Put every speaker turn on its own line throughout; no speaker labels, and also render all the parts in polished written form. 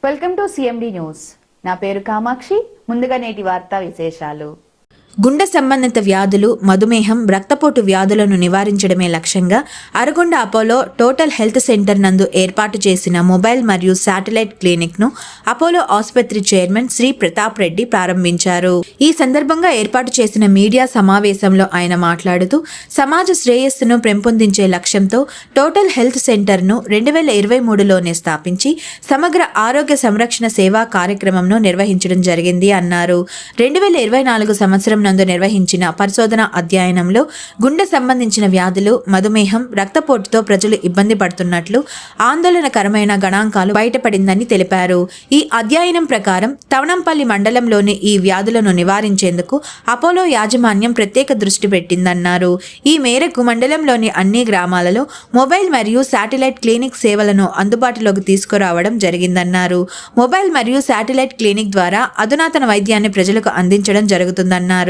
Welcome to CMD news. నా పేరు కామాక్షి. ముందుగా నేటి వార్తా విశేషాలు.
గుండె సంబంధిత వ్యాధులు, మధుమేహం, రక్తపోటు వ్యాధులను నివారించడమే లక్ష్యంగా Aragonda Apollo total health centre నందు ఏర్పాటు చేసిన మొబైల్ మరియు శాటిలైట్ క్లినిక్ను అపోలో ఆసుపత్రి చైర్మన్ శ్రీ ప్రతాప్ రెడ్డి ప్రారంభించారు. ఈ సందర్భంగా ఏర్పాటు చేసిన మీడియా సమావేశంలో ఆయన మాట్లాడుతూ సమాజ శ్రేయస్సును పెంపొందించే లక్ష్యంతో టోటల్ హెల్త్ సెంటర్ను 2023లోనే స్థాపించి సమగ్ర ఆరోగ్య సంరక్షణ సేవా కార్యక్రమంను నిర్వహించడం జరిగింది అన్నారు. 2024 సంవత్సరం నందు నిర్వహించిన పరిశోధన అధ్యయనంలో గుండె సంబంధించిన వ్యాధులు, మధుమేహం, రక్తపోటుతో ప్రజలు ఇబ్బంది పడుతున్నట్లు ఆందోళనకరమైన గణాంకాలు బయటపడిందని తెలిపారు. ఈ అధ్యయనం ప్రకారం తవనంపల్లి మండలంలోని ఈ వ్యాధులను నివారించేందుకు అపోలో యాజమాన్యం ప్రత్యేక దృష్టి పెట్టిందన్నారు. ఈ మేరకు మండలంలోని అన్ని గ్రామాలలో మొబైల్ మరియు శాటిలైట్ క్లినిక్ సేవలను అందుబాటులోకి తీసుకురావడం జరిగిందన్నారు. మొబైల్ మరియు శాటిలైట్ క్లినిక్ ద్వారా అధునాతన వైద్యాన్ని ప్రజలకు అందించడం జరుగుతుందన్నారు.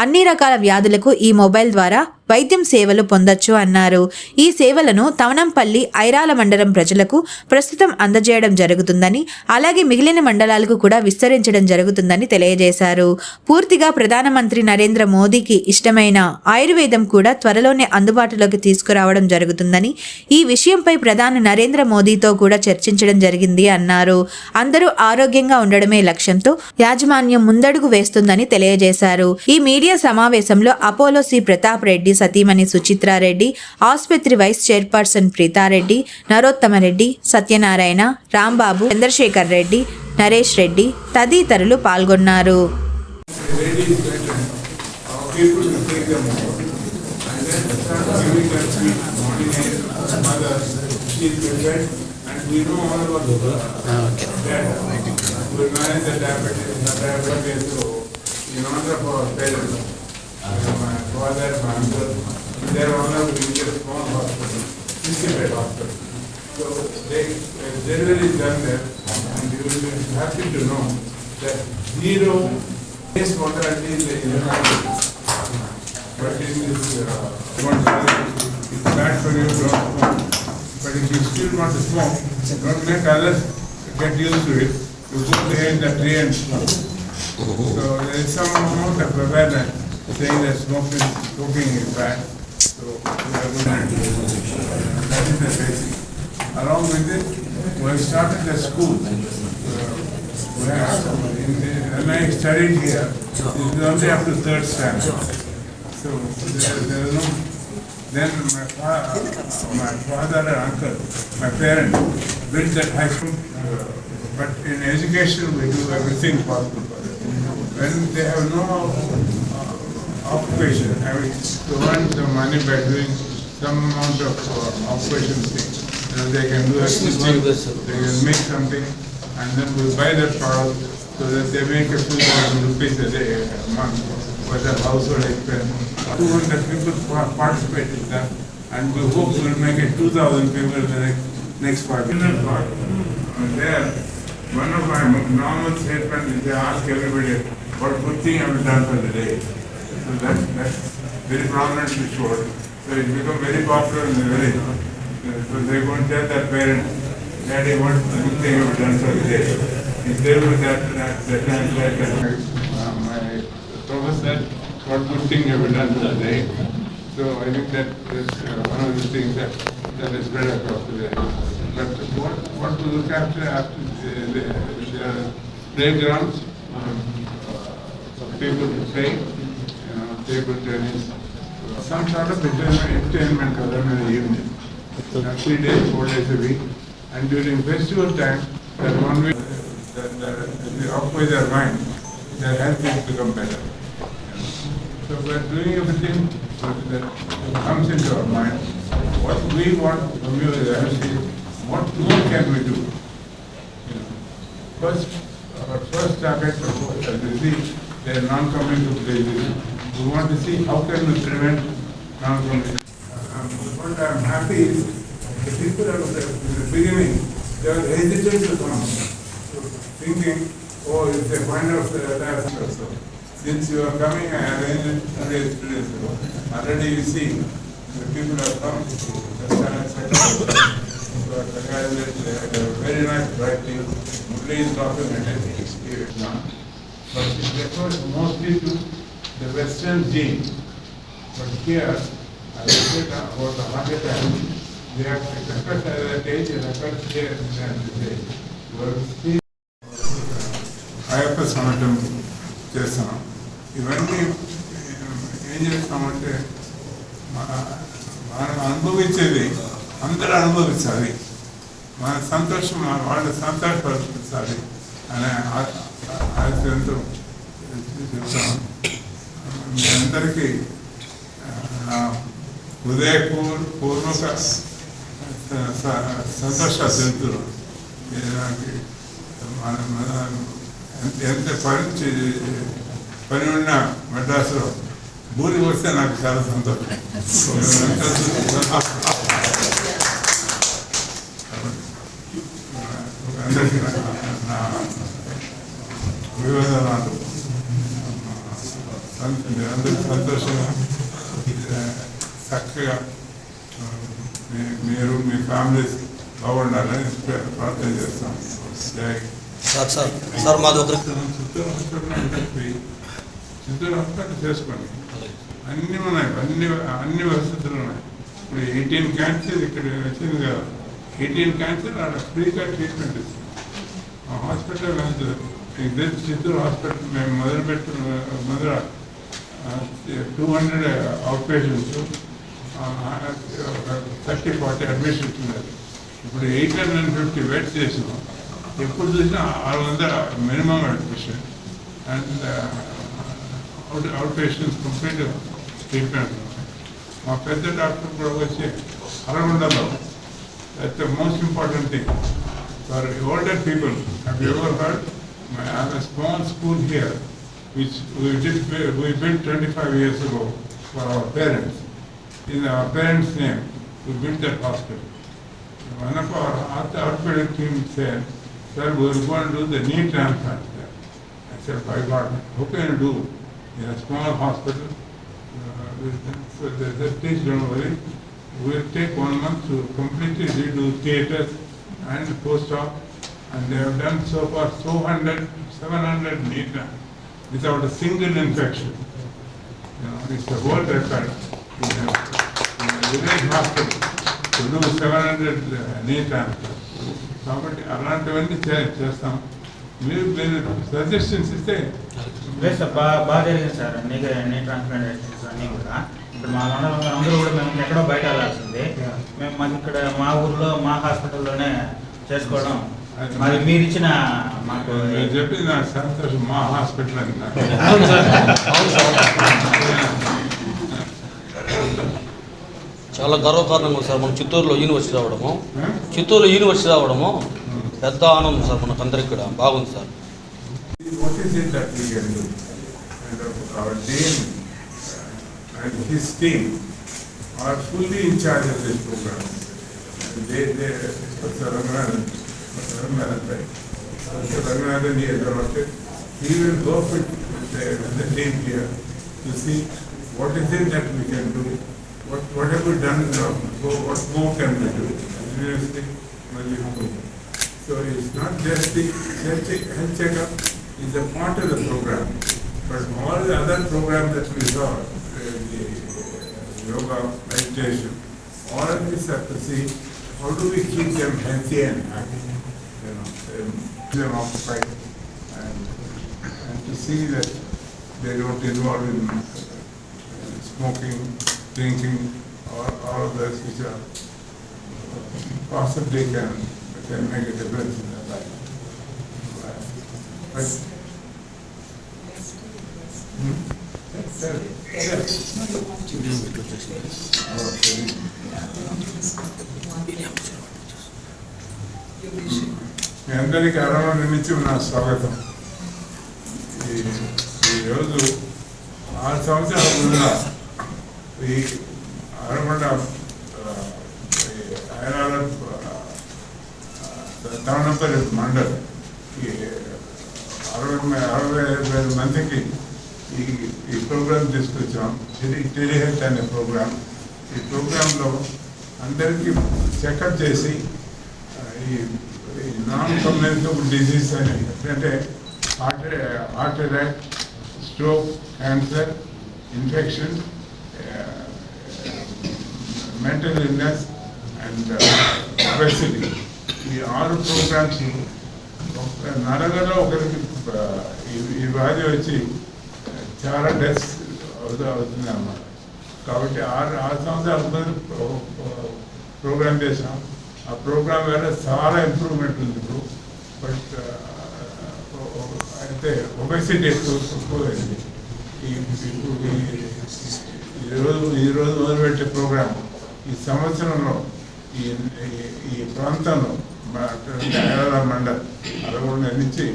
అన్ని రకాల వ్యాధులకు ఈ మొబైల్ ద్వారా వైద్యం సేవలు పొందొచ్చు అన్నారు. ఈ సేవలను తవనంపల్లి, ఐరాల మండలం ప్రజలకు ప్రస్తుతం అందజేయడం జరుగుతుందని, అలాగే మిగిలిన మండలాలకు కూడా విస్తరించడం జరుగుతుందని తెలియజేశారు. పూర్తిగా ప్రధానమంత్రి నరేంద్ర మోదీకి ఇష్టమైన ఆయుర్వేదం కూడా త్వరలోనే అందుబాటులోకి తీసుకురావడం జరుగుతుందని, ఈ విషయంపై ప్రధాని నరేంద్ర మోదీతో కూడా చర్చించడం జరిగింది అన్నారు. అందరూ ఆరోగ్యంగా ఉండడమే లక్ష్యంతో యాజమాన్యం ముందడుగు వేస్తుందని తెలియజేశారు. ఈ మీడియా సమావేశంలో అపోలో సి ప్రతాప్ రెడ్డి సతీమణి సుచిత్రారెడ్డి, ఆసుపత్రి వైస్ చైర్పర్సన్ ప్రీతారెడ్డి, నరోత్తమరెడ్డి, సత్యనారాయణ, రాంబాబు, చంద్రశేఖర్ రెడ్డి, నరేష్ రెడ్డి తదితరులు పాల్గొన్నారు.
In honor of our parents, my father, my uncle, they are honored to be a small hospital, Institute Hospital. So they generally done that, and you will be happy to know that zero case mortality is the United. But in this it's bad for you, don't smoke. But if you still want to smoke, don't make others get used to it. You go behind the tree and smoke. So there is some amount of awareness saying that smoking is bad. So that is the basic. Along with it, we have started the school. When I studied here, it is only up to third standard. So there is no. Then my father and uncle, my parents, built that high school. But in education, we do everything possible for them. When they have no occupation, having to earn some money by doing some amount of occupation thing, they can do everything, they can make something, and then we buy that product so that they make a few thousand rupees a day, a month, for their household expense. 200 people participate in that, and we hope we will make it 2,000 people in the next 5 years. There, one of my normal statements is they ask everybody what good thing I have done for the day. So that's very prominently showed. So it's become very popular in the village. So they go and tell their parents, Daddy, what good thing I have done for the day. If they do that translate that. My professor, what good thing I have done for the day. So I think that is one of the things that is spread across the day. But what to look after the playgrounds, people to play, table tennis, some sort of entertainment for them in the evening. 3 days, 4 days a week, and during festival time, that 1 week, that they occupy their mind, their health will become better. So we are doing everything that comes into our mind. What we want from you is what more can we do? Our first target of disease, they are non-communicable disease. We want to see how can we prevent non-communicable. What I am happy is the people at the beginning, they are hesitant to come, thinking, oh, if they find out that also. Since you are coming, I arranged it 2 days ago. Already you see, the people have come, Very nice writing. Murli is documented. But it refers mostly to the Western gene. But here, I said about the heart attack, they have to record at that age and record here at this age. Ayyappa సమటం చేస్తున్నాం. ఇవన్నీ ఏం చేస్తామంటే మనం అనుభవించేది అందరూ అనుభవించాలి, మన సంతోషం వాళ్ళు సంతోషపరచాలి అనే ఆశయంతో చెప్తాను. మీ అందరికీ హృదయపూర్వక సంతోషాలు తెలుపుతున్నాను. ఎంత పని ఉన్నా మెడ్రాస్లో భూమి వస్తే నాకు చాలా సంతోషం. అందరికీ నా వివరణలు అందరూ సంతోషంగా చక్కగా మీరు మీ ఫ్యామిలీస్ బాగుండాలని ప్రార్థన చేస్తాం. జై
సార్ మాది ఒక
చిత్తూరు హాస్పిటల్ చేసుకోండి, అన్నీ ఉన్నాయి, అన్ని వసతులు ఉన్నాయి. ఇప్పుడు 18 క్యాన్సర్ ఇక్కడ వచ్చింది కదా, 18 క్యాన్సర్ అక్కడ ఫ్రీగా ట్రీట్మెంట్ ఇస్తుంది హాస్పిటల్. ఇదే చిత్తూరు హాస్పిటల్ మేము మొదలు 200 అవుట్ పేషెంట్స్, 30-40 అడ్మిషన్స్ ఉన్నారు. ఇప్పుడు 850 బెడ్స్ చేసినాం. ఎప్పుడు చూసినా 600 minimum admission and out patients complete treatment. మా పెద్ద డాక్టర్ కూడా వచ్చి అరగొండలో that's the most important thing for older people. Have you ever heard? I have a small school here which we built 25 years ago for our parents. In our parents' name, we built that hospital. One of our orthopedic team said, "Sir, we are going to do the knee transplant there." I said, "By God, how can you do in a small hospital?" So they said, "Please don't worry. We will take 1 month to completely redo theatres and post-op." And they have done so far 700 knee without a single infection. It's a world record in a village hospital to do 700 knee transplants. కాబట్టి అలాంటివన్నీ చేస్తాం. మీరు suggestions ఇస్తే
లేదు sir, బాగా జరిగింది sir. నీ transplantations అన్నీ కూడా ఇప్పుడు మా మండలంలో అందరూ కూడా మేము ఎక్కడో బయట వెళ్ళాల్సింది, మేము మాకు ఇక్కడ మా ఊర్లో మా హాస్పిటల్లోనే చేసుకోవడం మరి మీరు ఇచ్చిన మాకు
చెప్పి నాకు సంతోషం. మా హాస్పిటల్ అని
చాలా గర్వకారణంగా సార్ మన చిత్తూరులో యూనివర్సిటీ రావడము, పెద్ద ఆనందం సార్ మనకందరికి కూడా బాగుంది sir.
What is it that we can do? And our dean and his team are fully in charge of this program. They Ranganath, he will go with the team here to see what is it that we can do, what have we done now, what more can we do. So it's not just the health checkup, it's a part of the program, but all the other programs that we saw, the yoga, meditation, all of this have to see how do we keep them healthy and happy, keep them occupied, and to see that they don't involve in smoking, drinking, or all of those which are possibly can make a difference in their life. Right? మీ అందరికీ అరవై నుంచి నా స్వాగతం. ఈరోజు 6 సంవత్సరాల ముందు ఈ అరవడ తవనపల్లి మండల్ 65,000 మందికి ఈ ప్రోగ్రామ్ తీసుకొచ్చాం. టెలిహెల్త్ అనే ప్రోగ్రామ్. ఈ ప్రోగ్రాంలో అందరికీ చెకప్ చేసి ఈ నాన్ కమ్యూనికబుల్ డిసీజ్ అని అంటే heart attack, stroke, cancer, infection, mental illness and obesity. ఈ 6 ప్రోగ్రామ్స్ నరగలో ఒకరికి ఈ వ్యాధి వచ్చి చాలా డెత్స్ అవుతుంది అన్నమాట. కాబట్టి 6 సంవత్సరాల ప్రోగ్రామ్ చేసాం. ఆ ప్రోగ్రామ్ వల్ల చాలా ఇంప్రూవ్మెంట్ ఉంది ఇప్పుడు. బట్ అయితే ఒబెసిటీ ఎక్కువైంది. ఈరోజు మొదలుపెట్టే ప్రోగ్రామ్ ఈ సంవత్సరంలో ఈ ప్రాంతంలో ఐరాల మండల్, అరగొండ నుంచి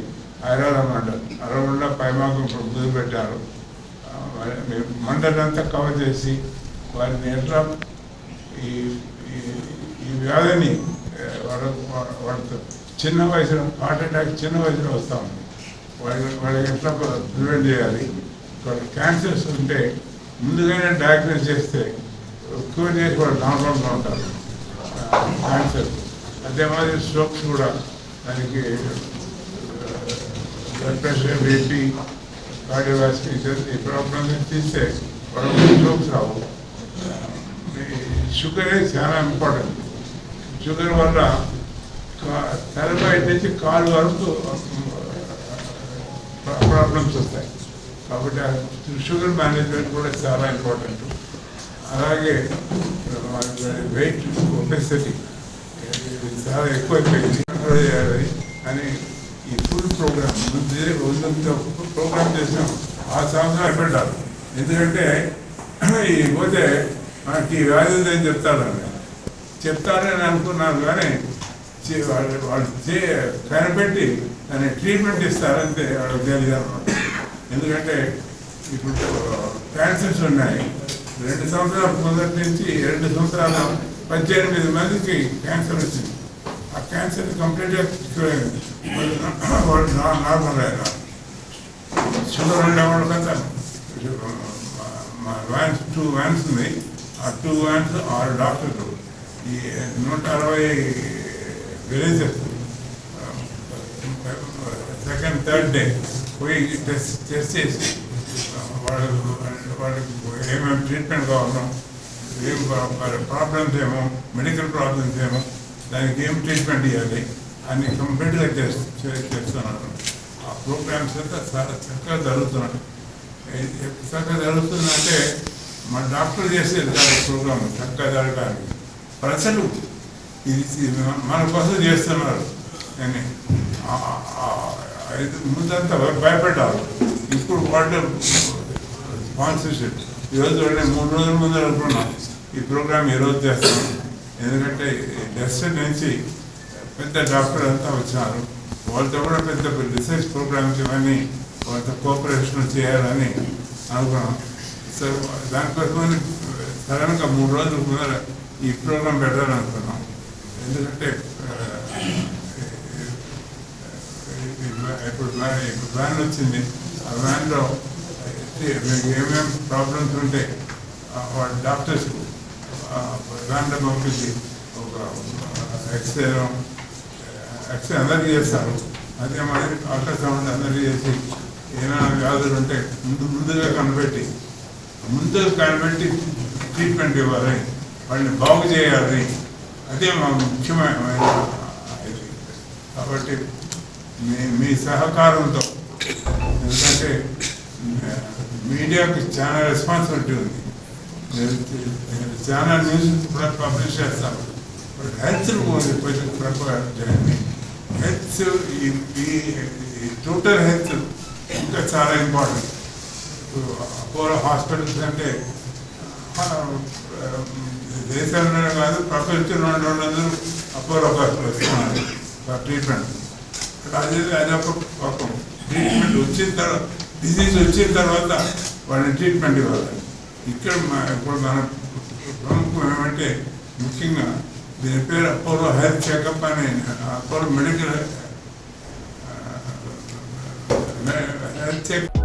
ఐరాల మండల్, అరగొండ పైమాకం మొదలుపెట్టారు. మండలం అంతా కవర్ చేసి వారిని ఎట్లా ఈ వ్యాధిని వాళ్ళతో చిన్న వయసులో హార్ట్ అటాక్ చిన్న వయసులో వస్తూ ఉంది. వాళ్ళకి ఎట్లా ప్రివెంట్ చేయాలి. వాళ్ళకి క్యాన్సర్స్ ఉంటే ముందుగానే డయాగ్నోస్ చేస్తే క్యూర్ చేసి వాళ్ళు నార్మల్గా ఉంటారు క్యాన్సర్. అదే మాదిరి స్ట్రోక్స్ కూడా దానికి బ్లడ్ ప్రెషర్, బీపీ, కార్డియోవాస్కులర్ ఈ ప్రాబ్లమ్స్ తీస్తే వాళ్ళకి స్ట్రోక్స్ రావు. షుగర్ చాలా ఇంపార్టెంట్. షుగర్ వల్ల తలపై నుంచి కాలు వరకు ప్రాబ్లమ్స్ వస్తాయి. కాబట్టి షుగర్ మేనేజ్మెంట్ కూడా చాలా ఇంపార్టెంట్. అలాగే వెయిట్, ఒబెసిటీ చాలా ఎక్కువైపోయింది అని ఈ ఫుడ్ ప్రోగ్రామ్ ప్రోగ్రామ్ చేసాం. 6 సంవత్సరాలు పెట్టారు. ఎందుకంటే ఈ పోతే మనకి వ్యాధి ఉందని చెప్తారని అనుకున్నారు. కానీ వాళ్ళు కనిపెట్టి దాన్ని ట్రీట్మెంట్ ఇస్తారంటే వాళ్ళకి తెలియదు అన్నమాట. ఎందుకంటే ఇప్పుడు క్యాన్సర్స్ ఉన్నాయి. 2 సంవత్సరాల మొదటి నుంచి 2 సంవత్సరాల 18 మందికి క్యాన్సర్ వచ్చింది. ఆ క్యాన్సర్ కంప్లీట్గా క్యూర్ అయింది. వాళ్ళు నార్మల్ అయినా షుగర్ ఉండే వాళ్ళకంతా వ్యాన్స్ 2 వ్యాన్స్ ఉంది. ఆ 2 వ్యాన్స్ 6 డాక్టర్లు ఈ 160 విలేజెస్ సెకండ్ థర్డ్ డే పోయి టెస్ట్ చేసి వాళ్ళకి ఏమేమి ట్రీట్మెంట్ కావాలో, ఏం ప్రాబ్లమ్స్ ఏమో, మెడికల్ ప్రాబ్లమ్స్ ఏమో, దానికి ఏం ట్రీట్మెంట్ ఇవ్వాలి అని కంప్లీట్గా చేస్తున్నారు. ఆ ప్రోగ్రామ్స్ అంతా చాలా చక్కగా జరుగుతున్నాయి. చక్కగా జరుగుతుందంటే మన డాక్టర్ చేసేది కాదు ప్రోగ్రామ్ చక్కగా జరగాలి. ప్రజలు ఇది మన కోసం చేస్తున్నారు అని ముందంతా భయపెట్టాలి. ఇప్పుడు వాళ్ళు స్పాన్సర్షిప్ ఈరోజు 3 రోజుల ముందు అనుకున్నాం ఈ ప్రోగ్రామ్ ఈరోజు చేస్తాం. ఎందుకంటే డెస్టిన్ నుంచి పెద్ద డాక్టర్ అంతా వచ్చినారు. వాళ్ళతో కూడా పెద్ద రీసెర్చ్ ప్రోగ్రామ్స్ ఇవన్నీ వాళ్ళతో కోఆపరేషన్ చేయాలని అనుకున్నాం. సో దానికోసమని సడన్గా 3 రోజుల ముందర ఈ ప్రోగ్రామ్ పెట్టాలనుకున్నాం. ఎందుకంటే ఇప్పుడు వ్యాన్ వచ్చింది. ఆ వ్యాన్లో ఏమేమి ప్రాబ్లమ్స్ ఉంటే వాళ్ళ డాక్టర్స్కు వ్యాన్లో పంపించి ఒక ఎక్స్రే అందరికీ చేస్తారు. అదే మాదిరి అల్ట్రాసౌండ్ అందరికీ చేసి ఏమైనా వ్యాధులు ఉంటే ముందుగా కనిపెట్టి ట్రీట్మెంట్ ఇవ్వాలి, వాళ్ళని బాగు చేయాలి. అదే మా ముఖ్యమైన ఇది. కాబట్టి మీ సహకారంతో, ఎందుకంటే మీడియాకి చాలా రెస్పాన్సిబిలిటీ ఉంది. చాలా న్యూస్ కూడా పబ్లిష్ చేస్తాను. బట్ హెల్త్ చేయండి. హెల్త్ ఈ టోటల్ హెల్త్ ఇంకా చాలా ఇంపార్టెంట్. అపోలో హాస్పిటల్స్ అంటే దేశంలోనే కాదు ప్రపంచంలో 200 అపోలో హాస్పిటల్ వస్తున్నారు ట్రీట్మెంట్. అదొక పాపం ట్రీట్మెంట్ వచ్చిన తర్వాత, డిసీజ్ వచ్చిన తర్వాత వాళ్ళని ట్రీట్మెంట్ ఇవ్వాలి. ఇక్కడ ఇప్పుడు మన ప్రముఖం ఏమంటే ముఖ్యంగా దీని పేరు అపోలో హెల్త్ చెకప్ అని, Apollo medical health checkup.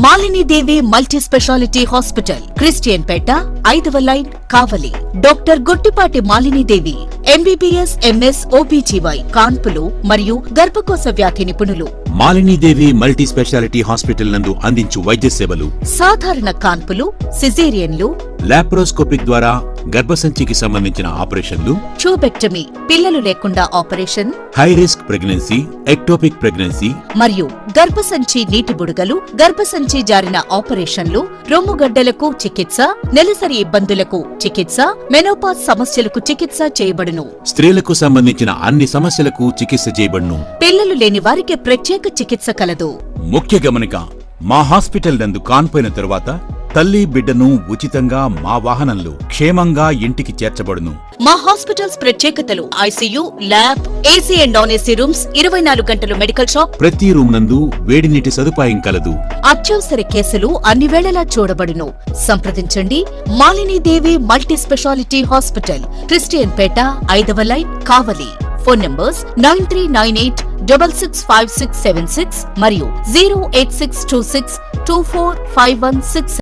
Malinidevi multi speciality hospital, Christian Peta, 5వ line, Kavali. Doctor Guttipati Malinidevi, MBBS, MS, OBGY, కాన్పులు మరియు గర్భకోశ వ్యాధి నిపుణులు.
మాలినీదేవి మల్టీ స్పెషాలిటీ హాస్పిటల్ నందు అందించు వైద్య సేవలు
సాధారణ కాన్పులు, సిజేరియన్లు,
లాప్రోస్కోపిక్ ద్వారా గర్భసంచికి సంబంధించిన ఆపరేషన్లు,
ట్యూబెక్టమీ, పిల్లలు లేకుండా operation,
high risk pregnancy, ectopic pregnancy,
మరియు గర్భసంచి నీటి బుడగలు, గర్భసంచి జారిన ఆపరేషన్లు, రొమ్ముగడ్డలకు చికిత్స, నెలసరి ఇబ్బందులకు చికిత్స, మెనోపాజ్ సమస్యలకు చికిత్స చేయబడును.
స్త్రీలకు సంబంధించిన అన్ని సమస్యలకు చికిత్స చేయబడును.
పిల్లలు లేని వారికి ప్రత్యేక చికిత్స కలదు.
ముఖ్య గమనిక, మా హాస్పిటల్ నందు కాన్పోయిన తరువాత తల్లి బిడ్డను ఉచితంగా మా వాహనంలో క్షేమంగా ఇంటికి చేర్చబడును.
మా హాస్పిటల్స్ ప్రత్యేకతలు: ICU, lab, AC and non AC rooms, 24 గంటలు మెడికల్ షాప్,
ప్రతి రూమ్ నందు వేడి నీటి సదుపాయం కలదు.
అత్యవసర కేసులు అన్ని వేళలా చూడబడును. సంప్రదించండి Malinidevi multi speciality hospital, Christian Peta, 5వ లైన్, కావలి. ఫోన్ నంబర్స్ 9398665676 మరియు 08626245166.